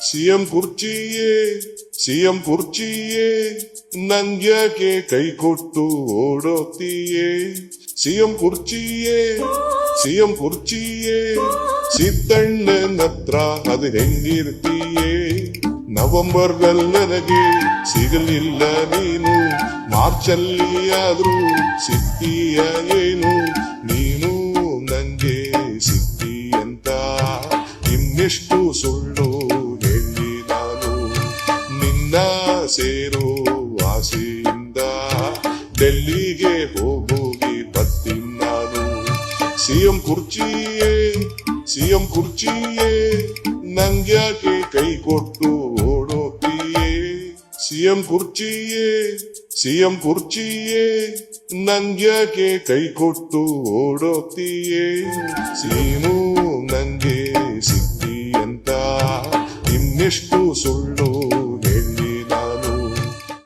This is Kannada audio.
ಸಿಎಂ ಕುರ್ಚಿಯೇ ಸಿಎಂ ಕುರ್ಚಿಯೇ ನಂಗ್ಯಾಕೆ ಕೈ ಕೊಟ್ಟು ಓಡೋಗ್ತೀಯೇ ಸಿಎಂ ಕುರ್ಚಿಯೇ ಸಿಎಂ ಕುರ್ಚಿಯೇ ಸಿದ್ದಣ್ಣನ ಹತ್ರ ಅದು ಹೆಂಗಿರ್ತೀಯೇ ನವೆಂಬರ್ನಲ್ಲಿ ನನಗೆ ಸಿಗಲಿಲ್ಲ ನೀನು ಮಾರ್ಚಲ್ಲಿ ಆದ್ರೂ ಸಿಗ್ತೀಯ ಏನು ನೀನು ನಂಗೆ ಸಿಗ್ತಿ ಅಂತ ಇನ್ನೆಷ್ಟು ಸುಳ್ಳು ಹೇಳಿ ನಾನು ನಿನ್ನ ಸೇರೋ ಆಸೆಯಿಂದ ಡೆಲ್ಲಿಗೆ ಹೋಗಿ ಬರ್ತೀನಿ ನಾನು ಸಿಎಂ ಕುರ್ಚಿಯೇ ಸಿಎಂ ಕುರ್ಚಿಯೇ ನಂಗ್ಯಾಕೆ ಕೈ ಕೊಟ್ಟು ಓಡೋಗ್ತೀಯೇ ಸಿಎಂ ಕುರ್ಚಿಯೇ ಸಿಎಂ ಕುರ್ಚಿಯೇ ನಂಗ್ಯಾಕೆ ಕೈ ಕೊಟ್ಟು ಓಡೋಗ್ತೀಯೇ ಸೀನು ನಂಗೆ ಸಿಗ್ತಿ ಅಂತ ಇನ್ನೆಷ್ಟು ಸುಳ್ಳು